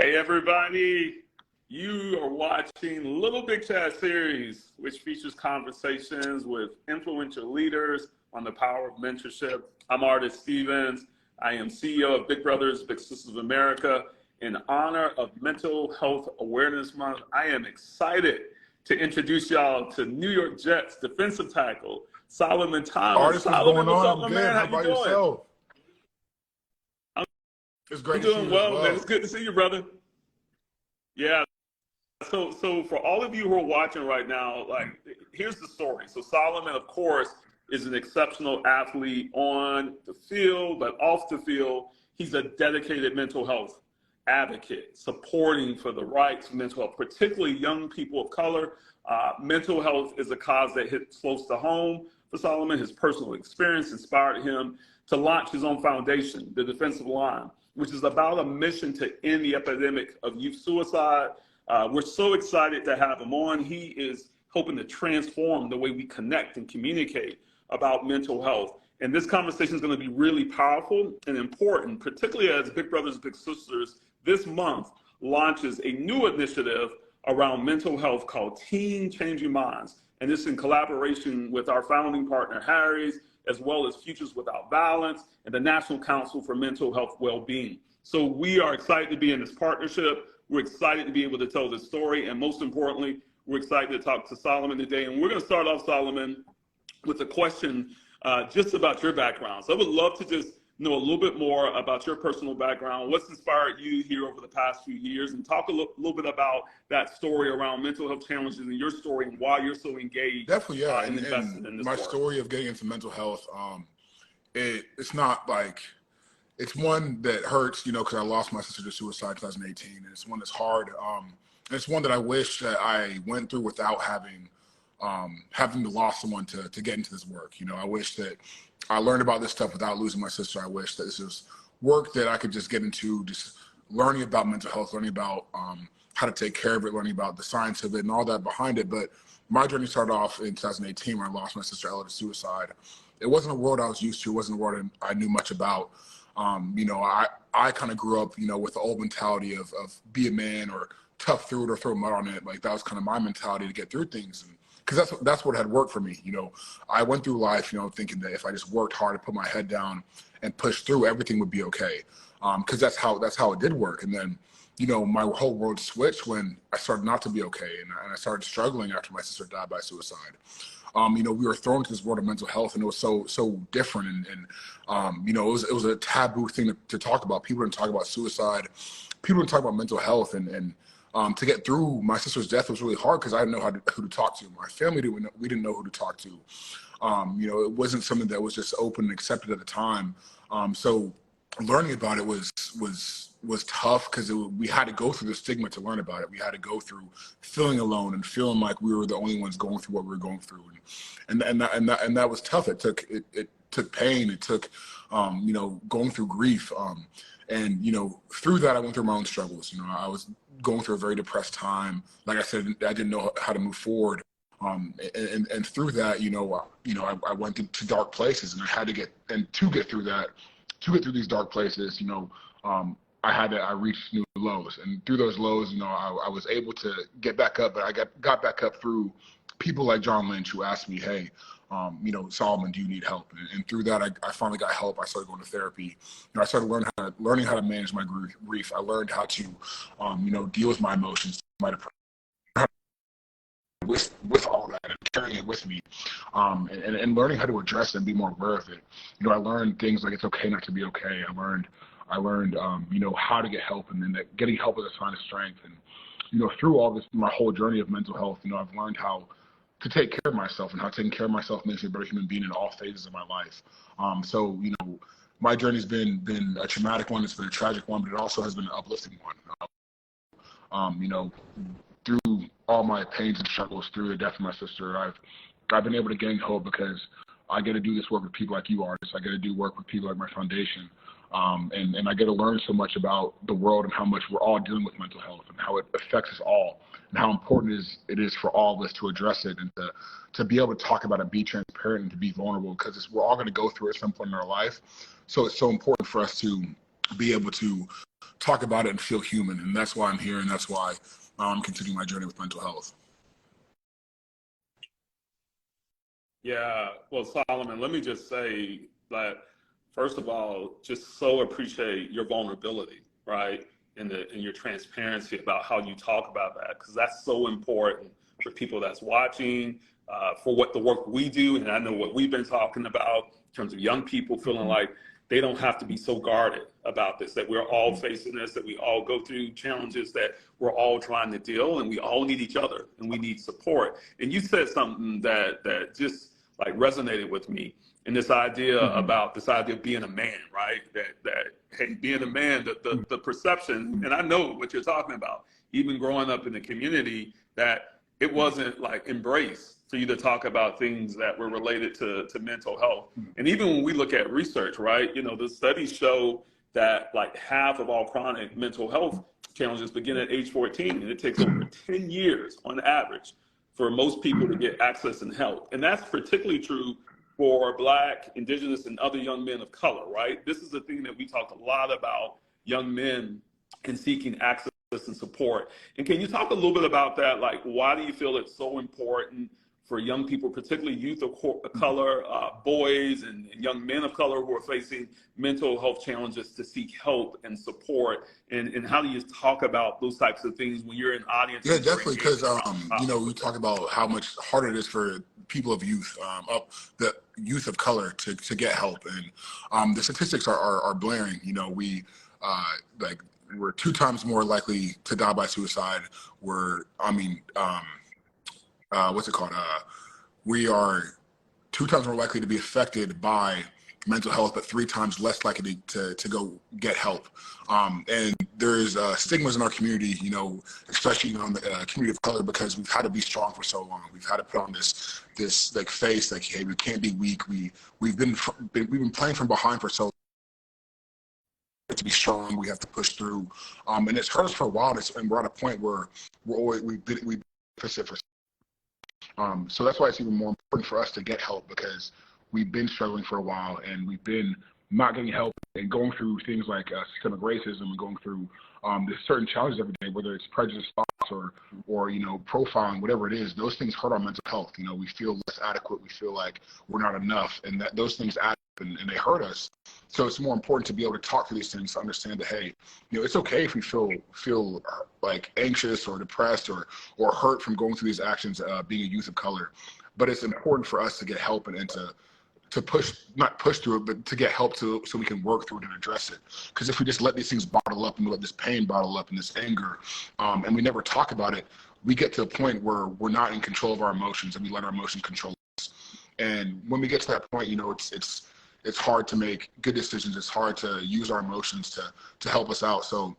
Hey everybody, you are watching Little Big Chat series, which features conversations with influential leaders on the power of mentorship. I'm Artis Stevens. I am CEO of Big Brothers, Big Sisters of America. In honor of Mental Health Awareness Month, I am excited to introduce y'all to New York Jets defensive tackle, Soloman Thomas. Artis, what's going what's on? up, I'm my good. man? How How you about doing? yourself? It's great I'm to see doing you well, as man. It's good to see you, brother. Yeah. So for all of you who are watching right now, here's the story. So Soloman, of course, is an exceptional athlete on the field, but off the field, he's a dedicated mental health advocate, supporting for the rights of mental health, particularly young people of color. Mental health is a cause that hits close to home for Soloman. His personal experience inspired him to launch his own foundation, the Defensive Line, which is about a mission to end the epidemic of youth suicide. We're so excited to have him on. He is hoping to transform the way we connect and communicate about mental health. And this conversation is going to be really powerful and important, particularly as Big Brothers, Big Sisters this month launches a new initiative around mental health called Teen Changing Minds. And this in collaboration with our founding partner, Harris, as well as Futures Without Violence and the National Council for Mental Health Wellbeing. So we are excited to be in this partnership. We're excited to be able to tell this story. And most importantly, we're excited to talk to Soloman today. And we're going to start off, Soloman, with a question just about your background. So I would love to just know a little bit more about your personal background, what's inspired you here over the past few years, and talk a little bit about that story around mental health challenges and your story and why you're so engaged. Definitely, yeah. And invested in this my work. story of getting into mental health, it's not like, it's one that hurts, because I lost my sister to suicide in 2018, and it's one that's hard. And it's one that I wish that I went through without having to lost someone to get into this work. I wish that I learned about this stuff without losing my sister. I wish that this was work that I could just get into, just learning about mental health, learning about how to take care of it, learning about the science of it and all that behind it. But my journey started off in 2018 when I lost my sister Ella to suicide. It wasn't a world I was used to. It wasn't a world I knew much about. I kind of grew up, with the old mentality of be a man or tough through it or throw mud on it. Like that was kind of my mentality to get through things. And because that's what had worked for me. I went through life, thinking that if I just worked hard and put my head down and pushed through, everything would be okay. Because that's how it did work. And then, my whole world switched when I started not to be okay. And I started struggling after my sister died by suicide. We were thrown into this world of mental health, and it was so different. And it was a taboo thing to talk about. People didn't talk about suicide. People didn't talk about mental health. And to get through my sister's death was really hard because I didn't know who to talk to. My family we didn't know who to talk to. It wasn't something that was just open and accepted at the time. So learning about it was tough because we had to go through the stigma to learn about it. We had to go through feeling alone and feeling like we were the only ones going through what we were going through, and that was tough. It took pain. It took going through grief, and through that I went through my own struggles. I was going through a very depressed time. Like I said, I didn't know how to move forward. And through that, I went to dark places, and I had to get through that. To get through these dark places, I reached new lows, and through those lows, I was able to get back up, but I got back up through people like John Lynch, who asked me, hey, Soloman, do you need help? And through that, I finally got help. I started going to therapy. I started learning how to manage my grief. I learned how to, deal with my emotions, my depression, with all that and carrying it with me, and learning how to address it and be more aware of it. I learned things like it's okay not to be okay. I learned how to get help, and then that getting help is a sign of strength. And through all this, my whole journey of mental health, I've learned how to take care of myself, and how taking care of myself makes me a better human being in all phases of my life. So my journey's been a traumatic one. It's been a tragic one, but it also has been an uplifting one. Through all my pains and struggles, through the death of my sister, I've been able to gain hope because I get to do this work with people like you, Artis. I get to do work with people like my foundation. And I get to learn so much about the world and how much we're all dealing with mental health and how it affects us all and how important it is for all of us to address it and to be able to talk about it, be transparent and to be vulnerable, because we're all going to go through it at some point in our life. So it's so important for us to be able to talk about it and feel human. And that's why I'm here, and that's why I'm continuing my journey with mental health. Yeah, well, Solomon, let me just say that, first of all, just so appreciate your vulnerability, right? And your transparency about how you talk about that, because that's so important for people that's watching, for what the work we do. And I know what we've been talking about in terms of young people feeling like they don't have to be so guarded about this, that we're all facing this, that we all go through challenges, that we're all trying to deal, and we all need each other and we need support. And you said something that just like resonated with me, and this idea about this idea of being a man, right? That hey, being a man, the perception, and I know what you're talking about, even growing up in the community, that it wasn't like embraced for you to talk about things that were related to mental health. And even when we look at research, right, you know, the studies show that like half of all chronic mental health challenges begin at age 14, and it takes over 10 years on average for most people to get access and help. And that's particularly true for Black, Indigenous, and other young men of color, right? This is the thing that we talked a lot about, young men and seeking access and support. And can you talk a little bit about that? Like, why do you feel it's so important for young people, particularly youth of color, boys and young men of color who are facing mental health challenges, to seek help and support? And how do you talk about those types of things when you're in audience? Yeah, definitely, because you know, we talk about how much harder it is for people of youth, the youth of color, to get help, and the statistics are blaring. You know, we're 2 times more likely to die by suicide. We are 2 times more likely to be affected by mental health, but 3 times less likely to go get help. And there's stigmas in our community, you know, especially on the community of color, because we've had to be strong for so long. We've had to put on this like face, like, hey, we can't be weak. We've been playing from behind for so long. To be strong, we have to push through, and it's hurt us for a while. And we're at a point where we've been for. So that's why it's even more important for us to get help, because we've been struggling for a while, and we've been not getting help and going through things like systemic racism, and going through there's certain challenges every day, whether it's prejudice thoughts or you know, profiling, whatever it is. Those things hurt our mental health. You know, we feel less adequate. We feel like we're not enough, and that those things add up and they hurt us. So it's more important to be able to talk through these things, to understand that, hey, you know, it's okay if we feel like anxious or depressed or hurt from going through these actions, being a youth of color. But it's important for us to get help and to not push through it, but to get help so we can work through it and address it. Because if we just let these things bottle up, and we let this pain bottle up and this anger, and we never talk about it, we get to a point where we're not in control of our emotions, and we let our emotions control us. And when we get to that point, you know, it's hard to make good decisions. It's hard to use our emotions to help us out. So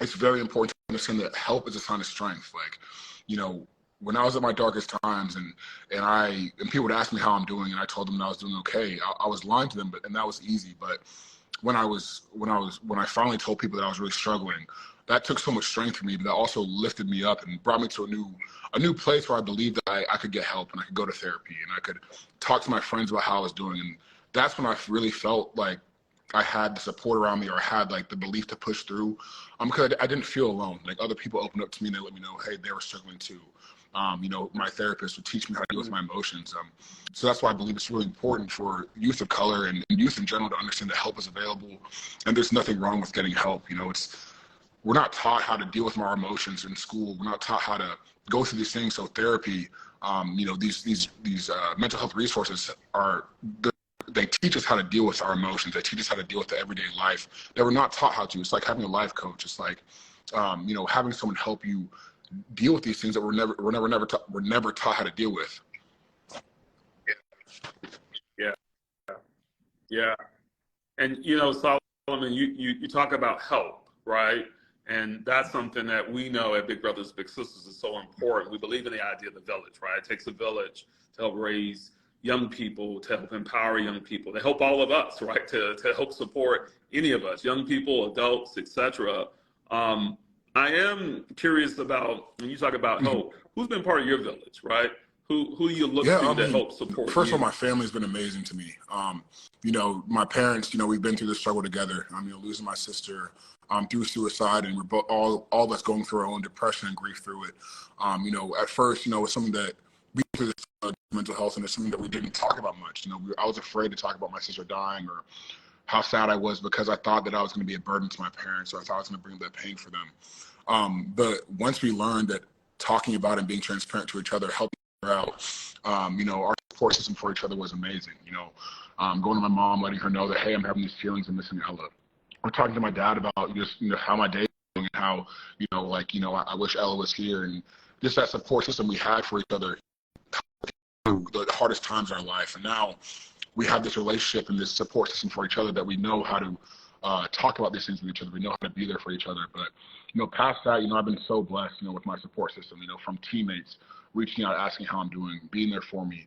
it's very important to understand that help is a sign of strength. Like, you know, when I was at my darkest times, and people would ask me how I'm doing, and I told them that I was doing okay, I was lying to them, and that was easy. But when I finally told people that I was really struggling, that took so much strength for me, but that also lifted me up and brought me to a new place where I believed that I could get help, and I could go to therapy, and I could talk to my friends about how I was doing. And that's when I really felt like I had the support around me, or I had like the belief to push through. Because I didn't feel alone. Like, other people opened up to me and they let me know, hey, they were struggling too. You know, my therapist would teach me how to deal with my emotions. So that's why I believe it's really important for youth of color and youth in general to understand that help is available, and there's nothing wrong with getting help. You know, we're not taught how to deal with our emotions in school. We're not taught how to go through these things. So therapy, you know, these mental health resources they teach us how to deal with our emotions. They teach us how to deal with the everyday life that we're not taught how to. It's like having a life coach. It's like, you know, having someone help you deal with these things that we're never taught how to deal with. Yeah. And, you know, Solomon, you talk about help, right? And that's something that we know at Big Brothers Big Sisters is so important. We believe in the idea of the village, right? It takes a village to help raise young people, to help empower young people, to help all of us, right? To help support any of us, young people, adults, etc. I am curious about, when you talk about help, who's been part of your village, right? Who you look Yeah, I to mean, help support first of all, you? my family's been amazing to me. My parents, we've been through this struggle together. Losing my sister through suicide, and we're both all of us going through our own depression and grief through it. At first, it's something that we through this mental health, and it's something that we didn't talk about much. I was afraid to talk about my sister dying or how sad I was because I thought that I was going to be a burden to my parents, or I thought I was going to bring that pain for them. But once we learned that talking about it and being transparent to each other helped her out, our support system for each other was amazing. Going to my mom, letting her know that, hey, I'm having these feelings and missing Ella. Or talking to my dad about just, how my day is going and how, I wish Ella was here. And just that support system we had for each other through the hardest times in our life. And now we have this relationship and this support system for each other that we know how to talk about these things with each other. We know how to be there for each other. But, past that, I've been so blessed, with my support system, from teammates reaching out, asking how I'm doing, being there for me,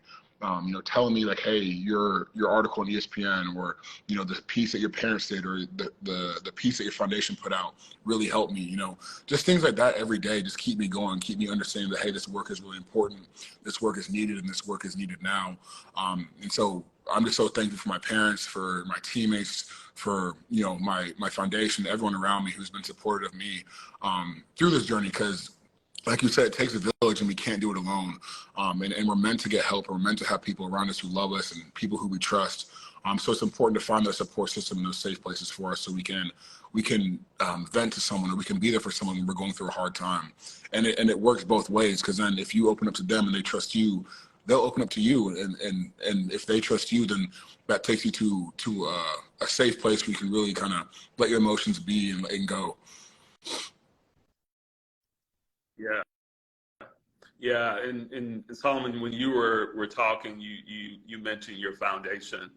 telling me like, hey, your article on ESPN, or, the piece that your parents did, or the piece that your foundation put out really helped me, just things like that every day just keep me going, keep me understanding that, hey, this work is really important, this work is needed, and this work is needed now. And so I'm just so thankful for my parents, for my teammates, for, my foundation, everyone around me who's been supportive of me through this journey, because like you said, it takes a village and we can't do it alone. And we're meant to get help, and we're meant to have people around us who love us and people who we trust. So it's important to find that support system and those safe places for us, so we can vent to someone, or we can be there for someone when we're going through a hard time. And it works both ways, because then if you open up to them and they trust you, they'll open up to you. And if they trust you, then that takes you to a safe place where you can really kind of let your emotions be and go. Yeah. Yeah, and Solomon, when you were talking, you mentioned your foundation,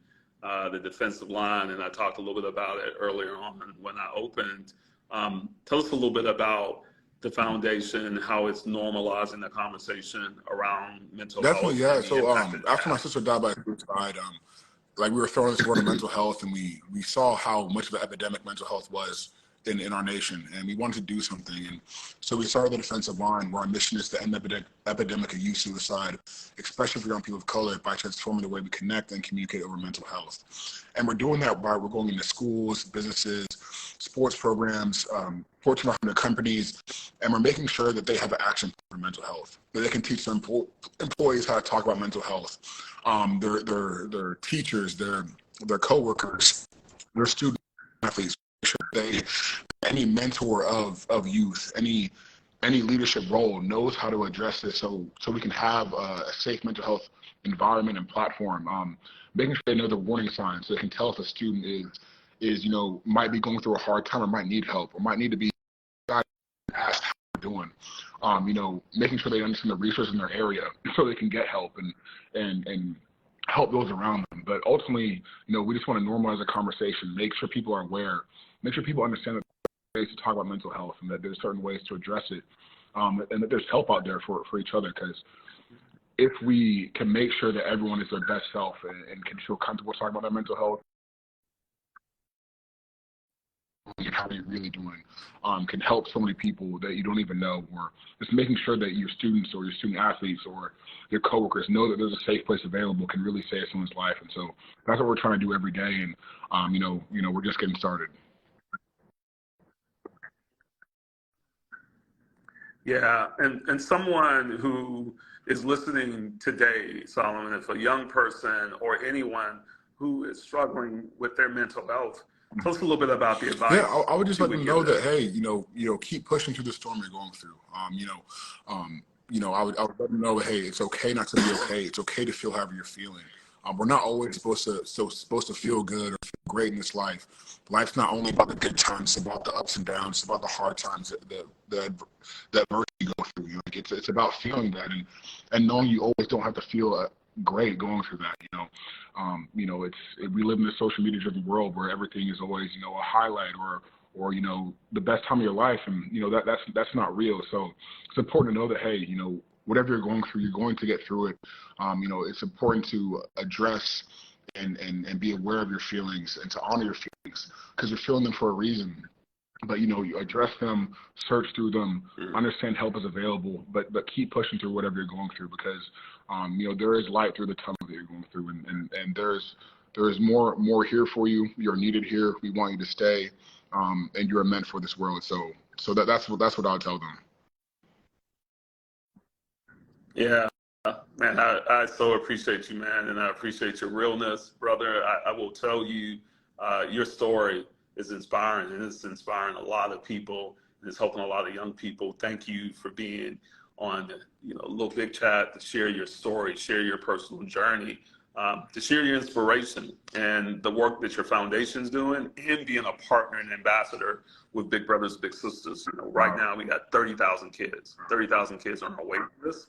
the defensive line, and I talked a little bit about it earlier on when I opened. Tell us a little bit about the foundation, how it's normalizing the conversation around mental Definitely, health yeah. and the So impact it after my has. sister died by suicide, like we were throwing this word of mental health, and we saw how much of an epidemic mental health was in our nation, and we wanted to do something. And so we started the defensive line, where our mission is to end the epidemic of youth suicide, especially for young people of color, by transforming the way we connect and communicate over mental health. And we're doing that by we're going into schools, businesses, sports programs, Fortune 100 companies, and we're making sure that they have an action for mental health, that they can teach their employees how to talk about mental health, their teachers, their coworkers, their student athletes. They, any mentor of youth, any leadership role knows how to address this, so we can have a safe mental health environment and platform. Making sure they know the warning signs, so they can tell if a student is might be going through a hard time, or might need help, or might need to be asked how they're doing. Making sure they understand the resources in their area so they can get help and help those around them. But ultimately, we just want to normalize the conversation, make sure people are aware, make sure people understand that there's ways to talk about mental health, and that there's certain ways to address it, and that there's help out there for each other. Because if we can make sure that everyone is their best self and can feel comfortable talking about their mental health, and how you're really doing, can help so many people that you don't even know, or just making sure that your students or your student athletes or your coworkers know that there's a safe place available can really save someone's life. And so that's what we're trying to do every day. And we're just getting started. Yeah, and someone who is listening today, Solomon, if a young person or anyone who is struggling with their mental health, tell us a little bit about the Yeah, advice I would just you let would them give know that, them. hey, keep pushing through the storm you're going through. I would let them know, hey, it's okay not to be okay. It's okay to feel however you're feeling. We're not always supposed to feel good or feel great in this life. Life's not only about the good times; it's about the ups and downs. It's about the hard times, the adversity you go through. Like it's about feeling that, and knowing you always don't have to feel great going through that. We live in this social media driven world where everything is always a highlight or the best time of your life, and that's not real. So it's important to know that, hey, whatever you're going through, you're going to get through it. It's important to address and be aware of your feelings and to honor your feelings, because you're feeling them for a reason. But, you know, you address them, search through them, understand help is available, but keep pushing through whatever you're going through, because, you know, there is light through the tunnel that you're going through, and there's more here for you. You're needed here. We want you to stay, and you're meant for this world. So that's what I'll tell them. Yeah, man, I so appreciate you, man, and I appreciate your realness, brother. I will tell you, your story is inspiring, and it's inspiring a lot of people, and it's helping a lot of young people. Thank you for being on, you know, Little Big Chat to share your story, share your personal journey, to share your inspiration and the work that your foundation's doing, and being a partner and ambassador with Big Brothers Big Sisters. You know, right now we got 30,000 kids. 30,000 kids on our waiting list,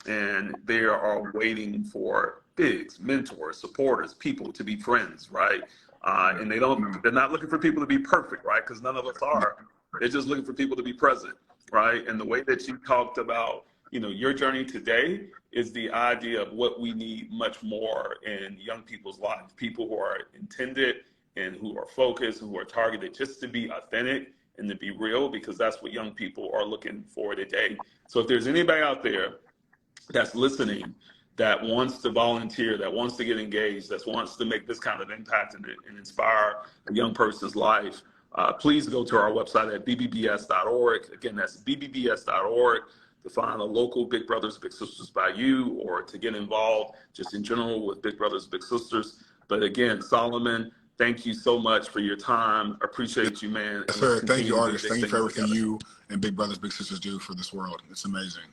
and they are waiting for bigs, mentors, supporters, people to be friends, right? And they're not looking for people to be perfect, right? Because none of us are. They're just looking for people to be present, right? And the way that you talked about, you know, your journey today is the idea of what we need much more in young people's lives. People who are intended and who are focused, who are targeted just to be authentic and to be real, because that's what young people are looking for today. So if there's anybody out there that's listening, that wants to volunteer, that wants to get engaged, that wants to make this kind of impact and inspire a young person's life, please go to our website at bbbs.org. Again, that's bbbs.org to find a local Big Brothers Big Sisters by you, or to get involved just in general with Big Brothers Big Sisters. But again, Soloman, thank you so much for your time. Appreciate you, man. Yes, sir. Thank you, Artis. Thank you for everything you and Big Brothers Big Sisters do for this world. It's amazing.